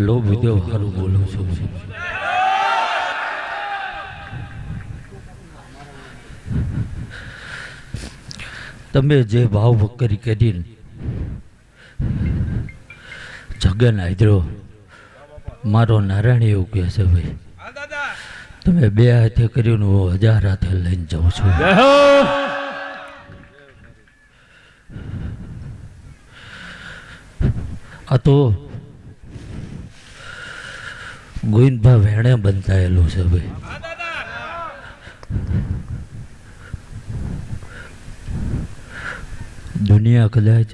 લો વિદ્યો હારું બોલું છું. તમે જે ભાવ વકરી કરીને જગન આદરો મારો નારાયણ એવું કહે છે ભાઈ, તમે બે હાથે કર્યું હું 1000 હાથે લઈને જાઉં છું. આ તો ગોવિંદભા વેણે બંધાયેલું છે ભાઈ. દુનિયા કદાચ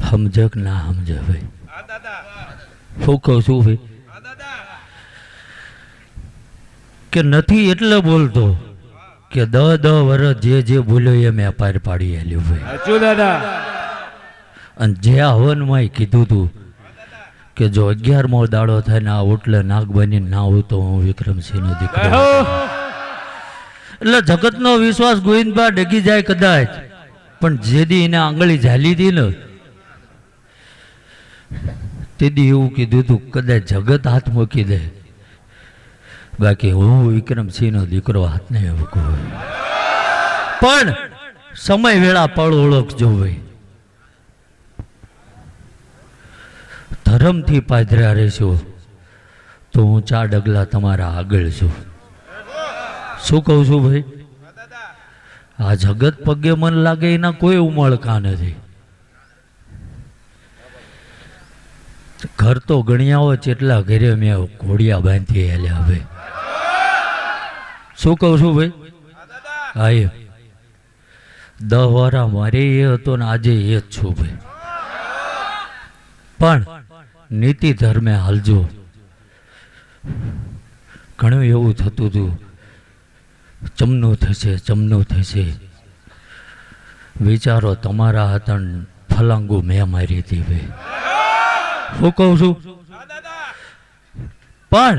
સમજે કે ના સમજે ભાઈ, શું કહું છું ભાઈ કે નથી એટલે બોલતો કે 10 વર્ષ જે બોલ્યો એ મેં પાર પાડી આલ્યું ભાઈ. અને જે હવનમાં કીધું તું કે જો 11મો દાડો થાય ને આ ઓટલે નાગ બની ના હોય તો હું વિક્રમસિંહનો દીકરો. એટલે જગતનો વિશ્વાસ ગોવિંદભા ડગી જાય કદાચ, પણ જેદી એને આંગળી ઝાલી હતી ને તેદી એવું કીધું તું કદાચ જગત હાથ મૂકી દે, બાકી હું વિક્રમસિંહનો દીકરો હાથ નહીં મૂકવો. પણ સમય વેળા પળ ઓળખજો ભાઈ. ધર્મથી પાધર્યા રહેશો તો હું 4 ડગલા તમારા આગળ છું. શું કહું છું ભાઈ, આ જગત પગે મન લાગે એના કોઈ ઉમળકા નથી. ઘર તો ગણ્યા હોય જેટલા ઘરે મેં ઘોડિયા બાંધી હેલ્યા ભાઈ. શું કહું છું ભાઈ, હા એ 10 વર્ષ મારે એ હતો ને આજે એ જ છું ભાઈ. પણ નીતિ ધર્મે હાલજો. ઘણું એવું થતું હતું ચમનું થશે વિચારો તમારા હતા ફલાંગુ મેં મારી હતી ભાઈ. શું કહું છું, પણ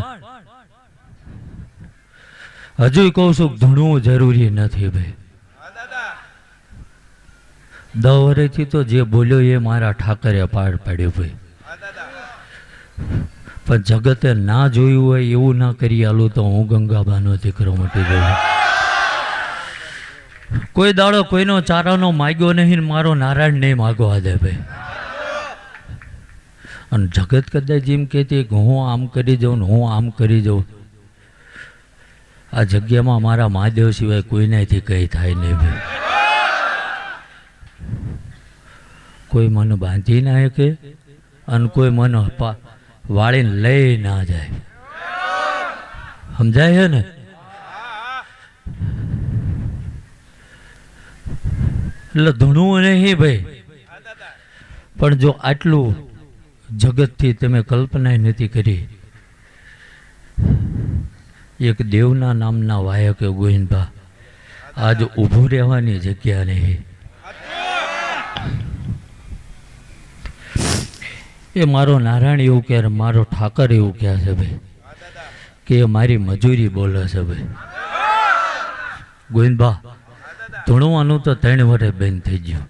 હજુ કહું છું ધૂણવું જરૂરી નથી ભાઈ. 10 વર્ષથી તો જે બોલ્યો એ મારા ઠાકરે પાર પાડ્યો ભાઈ. પણ જગતે ના જોયું હોય એવું ના કરી આલું તો હું ગંગાબાનો દીકરો મટી ગયો. કોઈ દાડો કોઈનો ચારાનો માગ્યો નહીં, મારો નારાયણ નહીં માગવા દે ભાઈ. અને જગત કદાચ એમ કહેતી કે હું આમ કરી જાઉં ને હું આમ કરી જાઉં, આ જગ્યામાં મારા મહાદેવ સિવાય કોઈનાથી કંઈ થાય નહીં ભાઈ. કોઈ મને બાંધી ના શકે અને કોઈ મને વાળીને લઈ ના જાય. સમજાય છે ને? એટલે ધૂણવું નહીં ભાઈ. પણ જો આટલું જગતથી તમે કલ્પના નથી કરી, એક દેવના નામના વાયકે ગોવિંદભા આજ ઊભું રહેવાની જગ્યા નહીં. એ મારો નારાયણ એવું કહે, મારો ઠાકર એવું કહે છે ભાઈ કે એ મારી મજૂરી બોલે છે ભાઈ. ગોવિંદભા ધૂણવાનું તો 3 વર્ષે બંધ થઈ ગયું,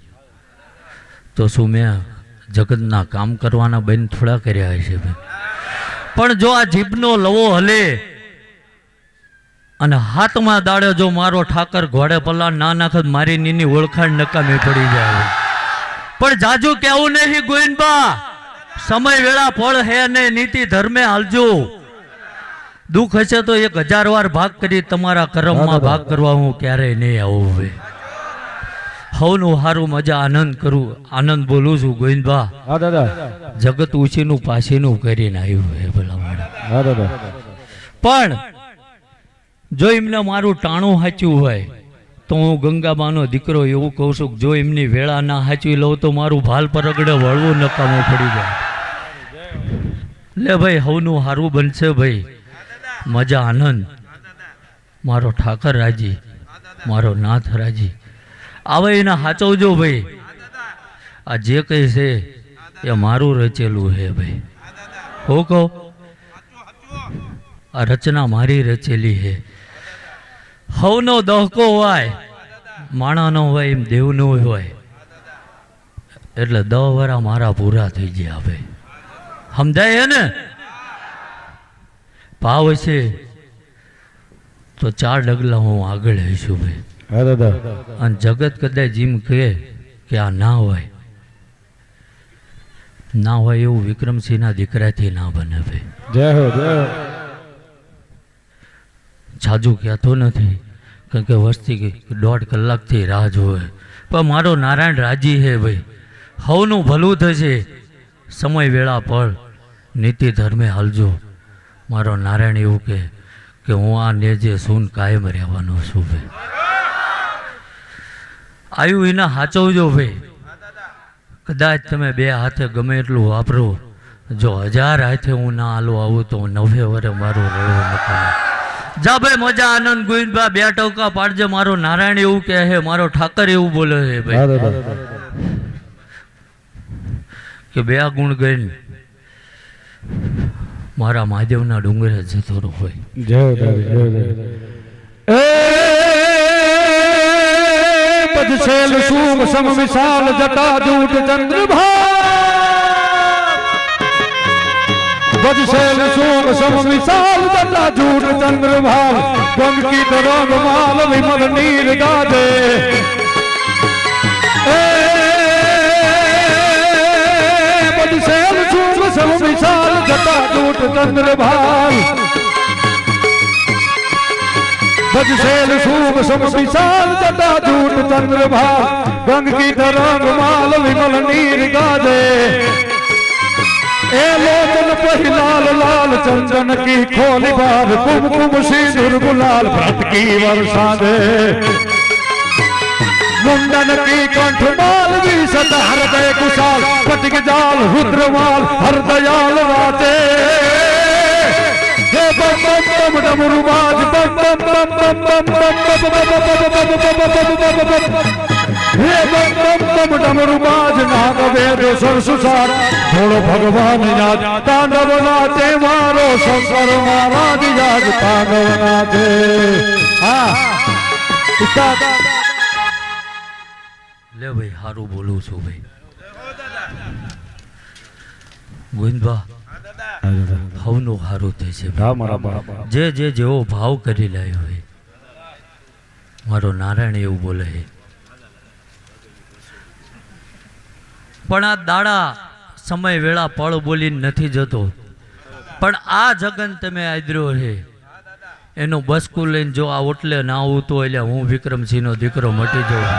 તો શું મેં જગતના કામ કરવાના બંધ થોડા કર્યા હશે ભાઈ. પણ જો આ જીભનો લવો હલે અને હાથમાં દાડે જો મારો ઠાકર ઘોડે પલ્લા ના નાખત મારી નીની ઓળખાણ નકામી પડી જાય. પણ જાજુ કેવું નહીં ગોવિંદભા, સમય વેળા ફળ હે ને નીતિ ધર્મે હાલજો. દુઃખ હશે તો 1000 વાર ભાગ કરી તમારા કર્મમાં ભાગ કરવા હું ક્યારેય નહીં આવું ભાઈ. હવનું હારું મજા આનંદ કરું, આનંદ બોલું છું ગોવિંદભા. જગત ઉછીનું પાછીનું કરીને આવ્યું હે ભલા મારા. પણ જો એમને મારું ટાણું સાચ્યું હોય તો હું ગંગાબાનો દીકરો એવું કહું છું કે જો એમની વેળા ના સાચવી લઉં તો મારું ભાલ પરગડે વળવું નકામું પડી જાય. લે ભાઈ હવનું હારું બનશે ભાઈ, મજા આનંદ. મારો ઠાકર રાજી, મારો નાથ રાજી. આવે એના સાચવજો ભાઈ. આ જે કંઈ છે એ મારું રચેલું છે ભાઈ. હું કહું આ રચના મારી રચેલી છે. હવનો દહકો હોય માણાનો હોય એમ દેવનો હોય. એટલે 10 વર્ષ મારા પૂરા થઈ ગયા હવે સમજાય ને ભાવ હશે તો 4 ડગલા હું આગળ હઈશું ભાઈ હા દાદા અને જગત કદાચ જીમ કહે કે આ ના હોય એવું વિક્રમસિંહના દીકરાથી ના બને ભાઈ જય હો જાજુ કહેતો નથી કારણ કે વસ્તી 1.5 કલાકથી રાહ જોવે પણ મારો નારાયણ રાજી હે ભાઈ હવનું ભલું થશે સમય વેળા પર નીતિ ધર્મે હાલજો મારો નારાયણ એવું કે હું આ નેજે સૂન કાયમ રહેવાનો છું ભાઈ આયુ એના સાચવજો ભાઈ કદાચ તમે 2 હાથે ગમે એટલું વાપરો જો 1000 હાથે હું ના હાલો આવું તો 90 વર્ષે મારું રહેવું નકામ જા ભાઈ મજા આનંદ ગોવિંદભા 2 ટોકા પાડજે મારો નારાયણ એવું કહે છે મારો ઠાકર એવું બોલે છે ભાઈ કે 2 ગુણ ગઈને મારા મહાદેવના ડુંગરે જતો હોય જય પદશેલ સુમ સમ વિશાલ જટા જૂટ ચંદ્રભાલ પદશેલ સુમ સમ વિશાલ જટા જૂટ ચંદ્રભાલ ગંગકી તરંગ માલ વિમલ નીર ગાજે પદશેલ સુમ સમ વિશાલ જટા જૂટ ચંદ્રભાલ भजशेल सूम सम विशाल जटा जूट चंद्रभाल गंग की तरंग माल विमल नीर गाजे ए लोचन पहिलाल लाल चंदन की खोली बार कुमकुम सिंदूर गुलाल व्रत की वर्षा दे मुंडन की कंठ माल भी सदा हृदय कुशाल पटिक जाल रुद्रमाल हर दयाल राते बम बम बम डमरू बाज बम बम बम बम बम बम हे बम बम बम डमरू बाज नाग वेद सरसुसार थोड़ो भगवान याद तांडव नाचे मारो शंकर महाराज याद तांडव नाचे हाँ ले भाई हारू बोलू छू भाई गोविंदभा ભાવનું સારું થશે જે જેવો ભાવ કરી લાયો હોય મારો નારાયણ એવું બોલે છે પણ આ દાડા સમય વેળા પળ બોલીને નથી જતો પણ આ જગન તમે આદર્યો છે એનું બસકું લઈને જો આ ઓટલે ના આવું તો એટલે હું વિક્રમસિંહનો દીકરો મટી જાઉં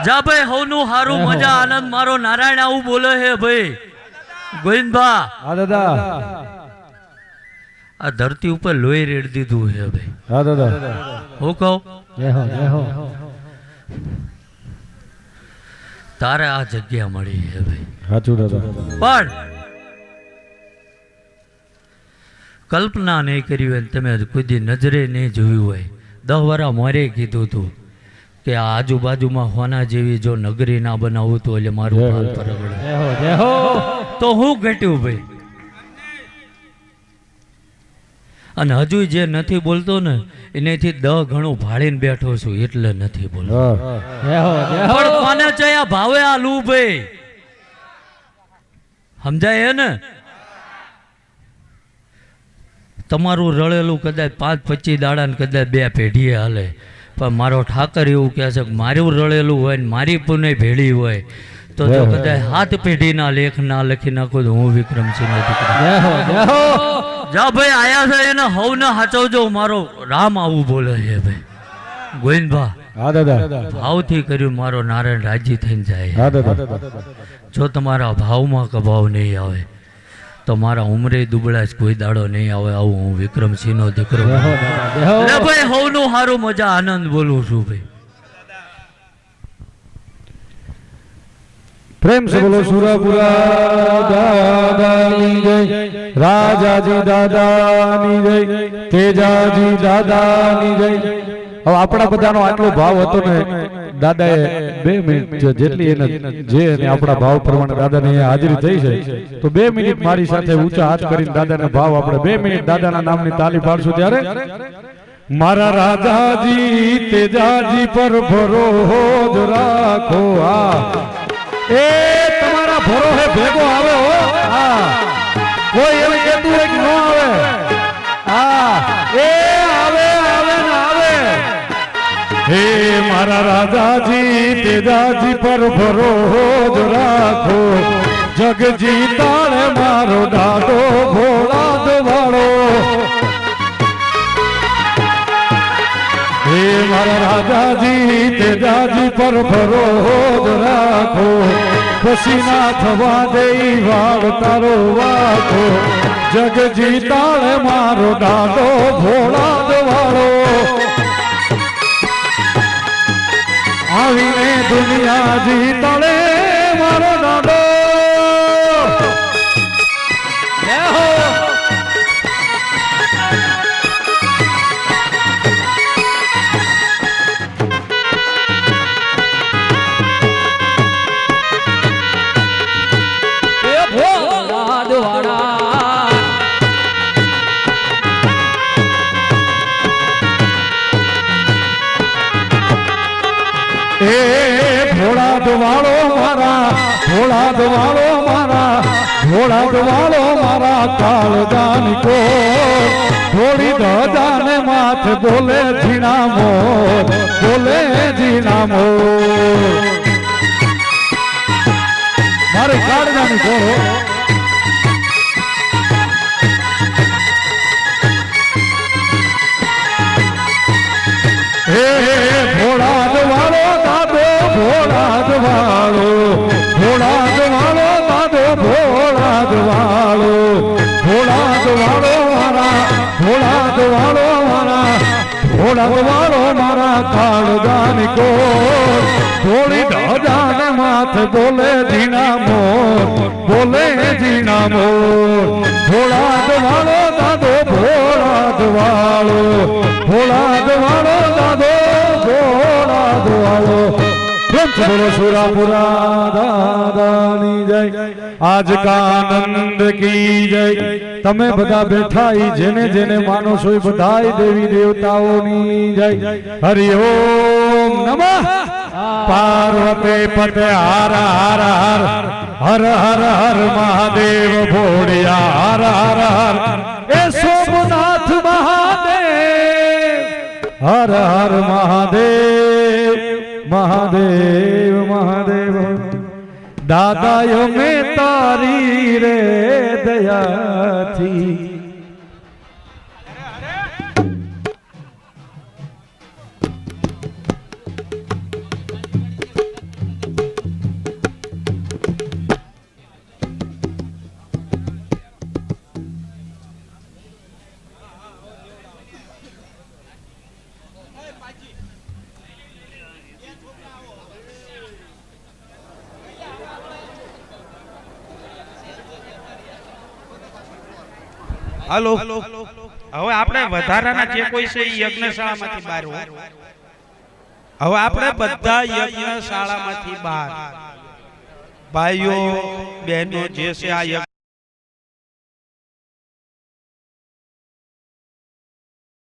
જા ભાઈ હવનું સારું મજા આનંદ મારો નારાયણ આવું બોલે છે ભાઈ ગોવિંદભા હા દાદા આ ધરતી ઉપર લોહી રેડ દીધું છે ભાઈ હા દાદા હું કહું જય હો તારે આ જગ્યા મળી છે ભાઈ સાચું દાદા પણ કલ્પના નહીં કરી હોય તમે કોઈ દી નજરે નહીં જોયું હોય 10 વર્ષ મોરે કીધું તું કે આ આજુબાજુમાં હોના જેવી જો નગરી ના બનાવું તો એટલે મારું પાલ પરગડે તો હું ઘટ્યું ભાઈ અને હજુ જે નથી બોલતો ને એનેથી 10 ગણું ભાળીને બેઠો છું એટલે નથી બોલતો પણ કોને ચયા ભાવે આ લૂ ભાઈ સમજાય ને તમારું રળેલું કદાચ 5-25 દાડા ને કદાચ 2 પેઢીએ હાલે પણ મારો ઠાકર એવું કહે છે કે મારું રળેલું હોય ને મારી પુનઃ ભેળી હોય તો જો કદાચ 7 પેઢીના લેખ ના લખી નાખો તો હું વિક્રમસિંહનો દીકરો જા ભાઈ આયા છે એને હવને હાચવજો મારો રામ આવું બોલે છે ભાઈ ગોવિંદભા હા દાદા ભાવથી કર્યું મારો નારાયણ રાજી થઈને જાય હા દાદા જો તમારા ભાવમાં કભાવ નહીં આવે તો મારા ઉમરે દુબળા કોઈ દાડો નહીં આવે આવું હું વિક્રમસિંહનો દીકરો લે ભાઈ હવનું હારું મજા આનંદ બોલું છું ભાઈ प्रेम से बोलो सुरापुरा दादानी जय राजाजी दादानी जय तेजाजी दादानी जय अब આપણા બધાનો આટલો ભાવ હતો ને દાદાએ 2 મિનિટ જેટલી એને જે અને આપણા ભાવ પ્રમાણે દાદાને હાજરી થઈ છે તો 2 મિનિટ મારી સાથે ઊંચા હાથ કરીને દાદાને ભાવ આપણે 2 મિનિટ દાદાના નામની તાલી પાડશું ત્યારે મારા રાજાજી તેજાજી પર ભરોસો રાખો આ એ તમારા ભરોસે ભેગો આવે હો હા કોઈ એમ કહેતું હોય કે ન આવે હા એ આવે આવે ને આવે હે મારા રાજાજી તેજાજી પર ભરોસો રાખો જગ જીતાડે મારો દાદો ભોળા દવાળો હે મારા રાજાજી તેજાજી પર ભરોસો રાખો ખુશી ના થવા દે વાળ તારો વાખો જગ જીતાડે મારો દાદો ભોળા દવાળો આવીને દુનિયા જીતાડે મારો દાદો એ ભોળા દવાળો મારા ભોળા દવાળો મારા ભોળા દવાળો મારા કાળદાન કો થોડી ધજાને માથે બોલે ઝીણા મોર બોલે ઝીણા મોર મારે કાળદાન કો હે ભોળા દવાળો દાદો ભોળા દવાળો ભોળા દવાળો દાદો ભોળા દવાળો ભોળા દવાળો મારા ભોળા દવાળો મારા ભોળા દવાળો મારા કાળદાન કો થોડી ધજાને માથે બોલે ઝીણા મોર બોલે ઝીણા મોર ભોળા દવાળો દાદો ભોળા દવાળો ભોળા દવાળો દાદો ભોળા દવાળો બોલો સુરાપુરા દાદાની જય આજ કાનંદ કી જય તમે બધા બેઠા ઈ જેને જેને માનો છો એ બધાય દેવી દેવતાઓની જય હરિ ઓમ નમઃ પાર્વતી પતે હર હર હર હર હર હર મહાદેવ ભોળિયા હર હર હર એ સોમનાથ મહાદેવ હર હર મહાદેવ મહાદેવ મહાદેવ દાદાયો મેં તારી રે દયાથી હાલો હવે આપણે વધારાના જે કોઈ છે એ યજ્ઞશાળામાંથી બહાર હોય હવે આપણે બધા યજ્ઞશાળામાંથી બહાર ભાઈઓ બહેનો જે છે આ